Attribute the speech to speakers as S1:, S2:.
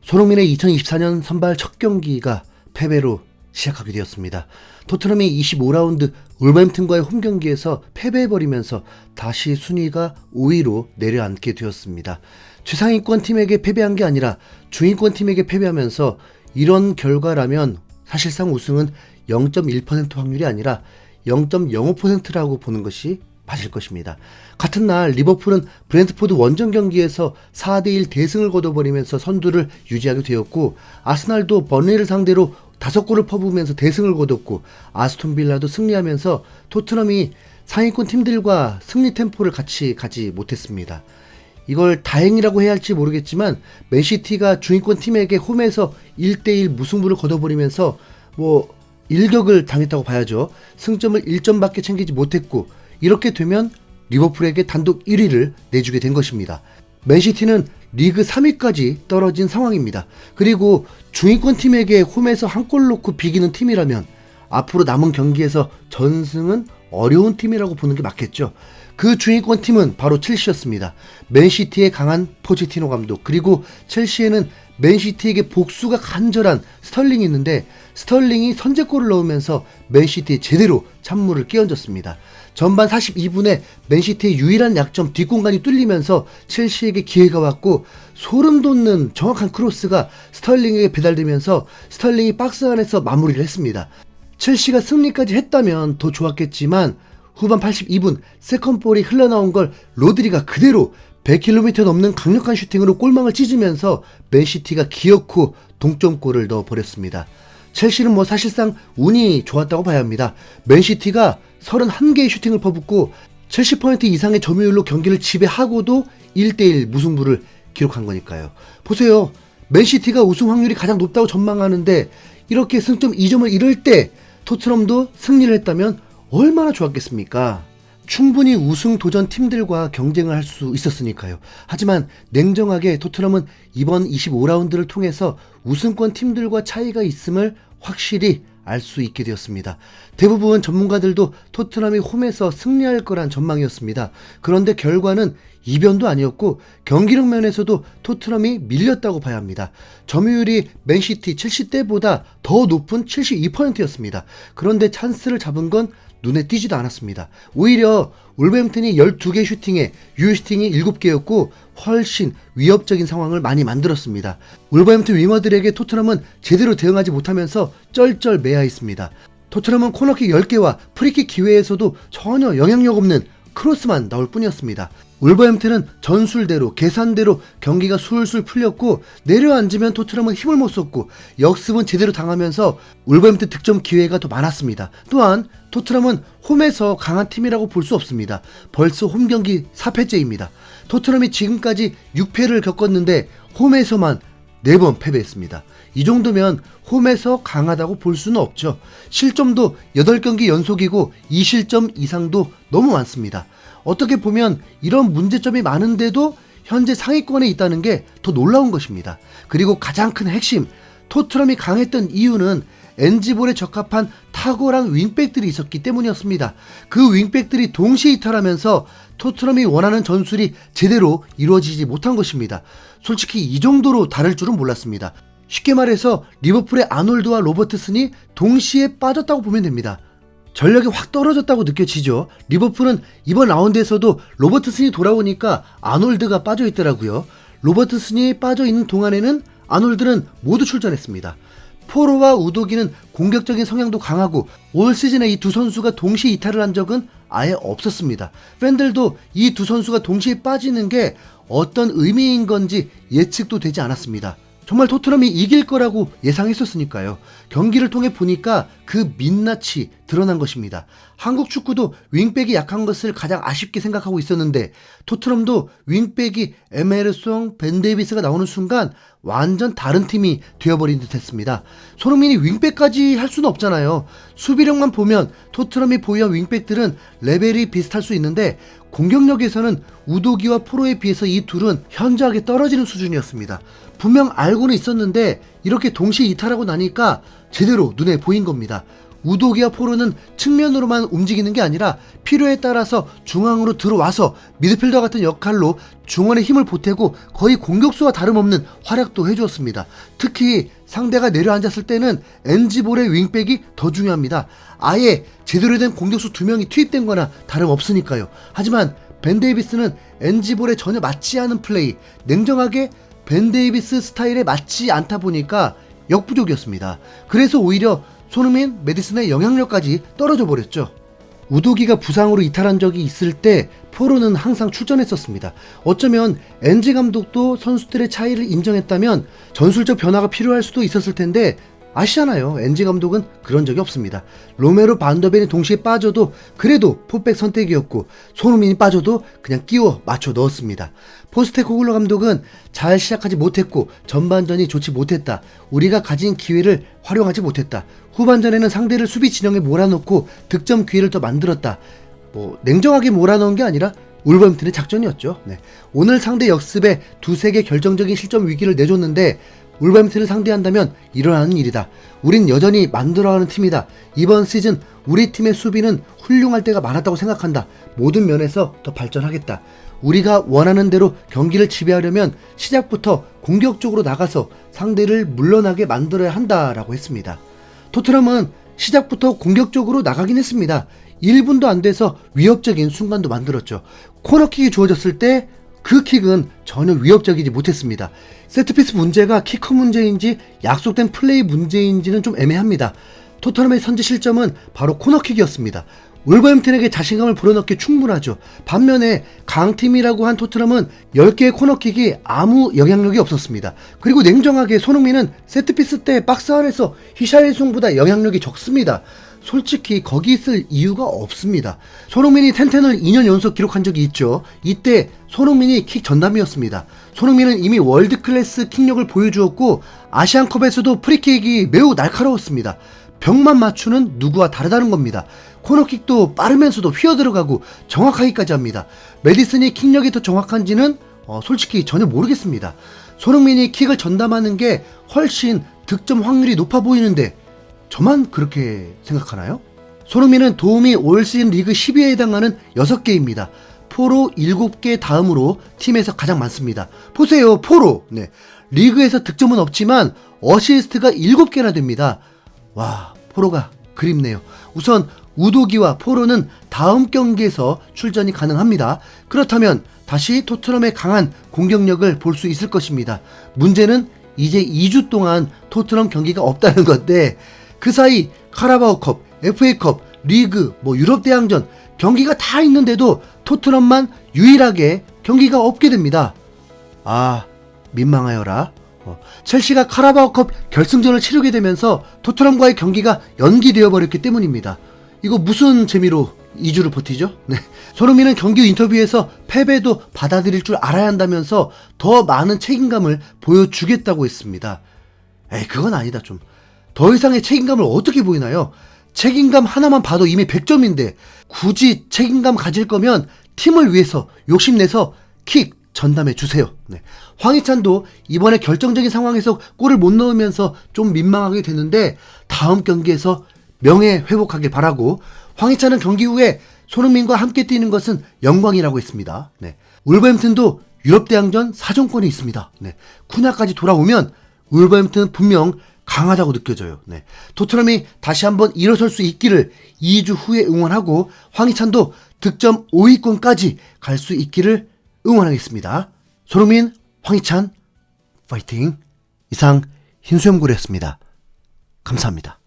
S1: 손흥민의 2024년 선발 첫 경기가 패배로 시작하게 되었습니다. 토트넘이 25라운드 울버햄튼과의 홈경기에서 패배해버리면서 다시 순위가 5위로 내려앉게 되었습니다. 최상위권 팀에게 패배한 게 아니라 중위권 팀에게 패배하면서 이런 결과라면 사실상 우승은 0.1% 확률이 아니라 0.05%라고 보는 것이 맞을 것입니다. 같은 날 리버풀은 브렌트포드 원정 경기에서 4대1 대승을 거둬버리면서 선두를 유지하게 되었고, 아스날도 번리를 상대로 5골을 퍼부으면서 대승을 거뒀고, 아스톤 빌라도 승리하면서 토트넘이 상위권 팀들과 승리 템포를 같이 가지 못했습니다. 이걸 다행이라고 해야 할지 모르겠지만 맨시티가 중위권 팀에게 홈에서 1대1 무승부를 거둬버리면서 일격을 당했다고 봐야죠. 승점을 1점밖에 챙기지 못했고, 이렇게 되면 리버풀에게 단독 1위를 내주게 된 것입니다. 맨시티는 리그 3위까지 떨어진 상황입니다. 그리고 중위권 팀에게 홈에서 한 골 넣고 비기는 팀이라면 앞으로 남은 경기에서 전승은 어려운 팀이라고 보는 게 맞겠죠. 그 중위권 팀은 바로 첼시였습니다. 맨시티의 강한 포체티노 감독, 그리고 첼시에는 맨시티에게 복수가 간절한 스털링이 있는데, 스털링이 선제골을 넣으면서 맨시티에 제대로 찬물을 끼얹었습니다. 전반 42분에 맨시티의 유일한 약점 뒷공간이 뚫리면서 첼시에게 기회가 왔고, 소름 돋는 정확한 크로스가 스털링에게 배달되면서 스털링이 박스 안에서 마무리를 했습니다. 첼시가 승리까지 했다면 더 좋았겠지만 후반 82분 세컨볼이 흘러나온 걸 로드리가 그대로 100km 넘는 강력한 슈팅으로 골망을 찢으면서 맨시티가 기어코 동점골을 넣어버렸습니다. 첼시는 사실상 운이 좋았다고 봐야 합니다. 맨시티가 31개의 슈팅을 퍼붓고 70% 이상의 점유율로 경기를 지배하고도 1대1 무승부를 기록한 거니까요. 보세요. 맨시티가 우승 확률이 가장 높다고 전망하는데 이렇게 승점 2점을 잃을 때 토트넘도 승리를 했다면 얼마나 좋았겠습니까? 충분히 우승 도전 팀들과 경쟁을 할 수 있었으니까요. 하지만 냉정하게 토트넘은 이번 25라운드를 통해서 우승권 팀들과 차이가 있음을 확실히 알 수 있게 되었습니다. 대부분 전문가들도 토트넘이 홈에서 승리할 거란 전망이었습니다. 그런데 결과는 이변도 아니었고 경기력 면에서도 토트넘이 밀렸다고 봐야 합니다. 점유율이 맨시티, 첼시 때보다 더 높은 72%였습니다. 그런데 찬스를 잡은 건 눈에 띄지도 않았습니다. 오히려 울버햄튼이 12개 슈팅에 유효슈팅이 7개였고 훨씬 위협적인 상황을 많이 만들었습니다. 울버햄튼 윙어들에게 토트넘은 제대로 대응하지 못하면서 쩔쩔매야 있습니다. 토트넘은 코너킥 10개와 프리킥 기회에서도 전혀 영향력 없는 크로스만 나올 뿐이었습니다. 울버햄튼은 전술대로 계산대로 경기가 술술 풀렸고, 내려앉으면 토트넘은 힘을 못 썼고 역습은 제대로 당하면서 울버햄튼 득점 기회가 더 많았습니다. 또한 토트넘은 홈에서 강한 팀이라고 볼 수 없습니다. 벌써 홈경기 4패째입니다. 토트넘이 지금까지 6패를 겪었는데 홈에서만 4번 패배했습니다. 이 정도면 홈에서 강하다고 볼 수는 없죠. 실점도 8경기 연속이고 2실점 이상도 너무 많습니다. 어떻게 보면 이런 문제점이 많은데도 현재 상위권에 있다는 게 더 놀라운 것입니다. 그리고 가장 큰 핵심, 토트넘이 강했던 이유는 NG볼에 적합한 탁월한 윙백들이 있었기 때문이었습니다. 그 윙백들이 동시에 이탈하면서 토트넘이 원하는 전술이 제대로 이루어지지 못한 것입니다. 솔직히 이 정도로 다를 줄은 몰랐습니다. 쉽게 말해서 리버풀의 아놀드와 로버트슨이 동시에 빠졌다고 보면 됩니다. 전력이 확 떨어졌다고 느껴지죠. 리버풀은 이번 라운드에서도 로버트슨이 돌아오니까 아놀드가 빠져있더라고요. 로버트슨이 빠져있는 동안에는 아놀드는 모두 출전했습니다. 포로와 우도기는 공격적인 성향도 강하고 올 시즌에 이 두 선수가 동시에 이탈을 한 적은 아예 없었습니다. 팬들도 이 두 선수가 동시에 빠지는 게 어떤 의미인 건지 예측도 되지 않았습니다. 정말 토트넘이 이길 거라고 예상했었으니까요. 경기를 통해 보니까 그 민낯이 드러난 것입니다. 한국 축구도 윙백이 약한 것을 가장 아쉽게 생각하고 있었는데 토트넘도 윙백이 에메르송, 벤 데이비스가 나오는 순간 완전 다른 팀이 되어버린 듯 했습니다. 손흥민이 윙백까지 할 수는 없잖아요. 수비력만 보면 토트넘이 보유한 윙백들은 레벨이 비슷할 수 있는데 공격력에서는 우도기와 포로에 비해서 이 둘은 현저하게 떨어지는 수준이었습니다. 분명 알고는 있었는데 이렇게 동시에 이탈하고 나니까 제대로 눈에 보인 겁니다. 우도기와 포로는 측면으로만 움직이는 게 아니라 필요에 따라서 중앙으로 들어와서 미드필더 같은 역할로 중원에 힘을 보태고 거의 공격수와 다름없는 활약도 해주었습니다. 특히 상대가 내려앉았을 때는 NG볼의 윙백이 더 중요합니다. 아예 제대로 된 공격수 2명이 투입된 거나 다름없으니까요. 하지만 벤 데이비스는 NG볼에 전혀 맞지 않은 플레이, 냉정하게 벤 데이비스 스타일에 맞지 않다 보니까 역부족이었습니다. 그래서 오히려 손흥민, 메디슨의 영향력까지 떨어져 버렸죠. 우도기가 부상으로 이탈한 적이 있을 때 포로는 항상 출전했었습니다. 어쩌면 NG 감독도 선수들의 차이를 인정했다면 전술적 변화가 필요할 수도 있었을 텐데 아시잖아요. NG 감독은 그런 적이 없습니다. 로메로 반더벤이 동시에 빠져도 그래도 포백 선택이었고 손흥민이 빠져도 그냥 끼워 맞춰 넣었습니다. 포스테코글루 감독은 잘 시작하지 못했고 전반전이 좋지 못했다. 우리가 가진 기회를 활용하지 못했다. 후반전에는 상대를 수비 진영에 몰아넣고 득점 기회를 더 만들었다. 냉정하게 몰아넣은 게 아니라 울버햄튼의 작전이었죠. 오늘 상대 역습에 2-3개 결정적인 실점 위기를 내줬는데 울버햄튼을 상대한다면 일어나는 일이다. 우린 여전히 만들어가는 팀이다. 이번 시즌 우리 팀의 수비는 훌륭할 때가 많았다고 생각한다. 모든 면에서 더 발전하겠다. 우리가 원하는 대로 경기를 지배하려면 시작부터 공격적으로 나가서 상대를 물러나게 만들어야 한다라고 했습니다. 토트넘은 시작부터 공격적으로 나가긴 했습니다. 1분도 안 돼서 위협적인 순간도 만들었죠. 코너킥이 주어졌을 때 그 킥은 전혀 위협적이지 못했습니다. 세트피스 문제가 키커 문제인지 약속된 플레이 문제인지는 좀 애매합니다. 토트넘의 선제 실점은 바로 코너킥이었습니다. 울버햄튼에게 자신감을 불어넣기에 충분하죠. 반면에 강팀이라고 한 토트넘은 10개의 코너킥이 아무 영향력이 없었습니다. 그리고 냉정하게 손흥민은 세트피스 때 박스 안에서 히샬리송보다 영향력이 적습니다. 솔직히 거기 있을 이유가 없습니다. 손흥민이 텐텐을 2년 연속 기록한 적이 있죠. 이때 손흥민이 킥 전담이었습니다. 손흥민은 이미 월드클래스 킥력을 보여주었고 아시안컵에서도 프리킥이 매우 날카로웠습니다. 벽만 맞추는 누구와 다르다는 겁니다. 코너킥도 빠르면서도 휘어들어가고 정확하기까지 합니다. 메디슨이 킥력이 더 정확한지는 솔직히 전혀 모르겠습니다. 손흥민이 킥을 전담하는 게 훨씬 득점 확률이 높아 보이는데 저만 그렇게 생각하나요? 손흥민은 도움이 올 시즌 리그 10위에 해당하는 6개입니다. 포로 7개 다음으로 팀에서 가장 많습니다. 보세요, 포로. 리그에서 득점은 없지만 어시스트가 7개나 됩니다. 와, 포로가 그립네요. 우선 우도기와 포로는 다음 경기에서 출전이 가능합니다. 그렇다면 다시 토트넘의 강한 공격력을 볼 수 있을 것입니다. 문제는 이제 2주 동안 토트넘 경기가 없다는 건데 그 사이 카라바오컵, FA컵, 리그, 유럽 대항전 경기가 다 있는데도 토트넘만 유일하게 경기가 없게 됩니다. 아, 민망하여라. 첼시가 카라바오컵 결승전을 치르게 되면서 토트넘과의 경기가 연기되어 버렸기 때문입니다. 이거 무슨 재미로 2주를 버티죠? 손흥민은 경기 후 인터뷰에서 패배도 받아들일 줄 알아야 한다면서 더 많은 책임감을 보여주겠다고 했습니다. 에이, 그건 아니다 좀. 더 이상의 책임감을 어떻게 보이나요? 책임감 하나만 봐도 이미 100점인데 굳이 책임감 가질 거면 팀을 위해서 욕심내서 킥 전담해 주세요. 황희찬도 이번에 결정적인 상황에서 골을 못 넣으면서 좀 민망하게 됐는데 다음 경기에서 명예 회복하길 바라고, 황희찬은 경기 후에 손흥민과 함께 뛰는 것은 영광이라고 했습니다. 울버햄튼도 유럽 대항전 4전권이 있습니다. 쿠나까지 돌아오면 울버햄튼 분명 강하다고 느껴져요. 토트넘이 다시 한번 일어설 수 있기를 2주 후에 응원하고 황희찬도 득점 5위권까지 갈 수 있기를 응원하겠습니다. 손흥민, 황희찬 파이팅! 이상 흰수염고래였습니다. 감사합니다.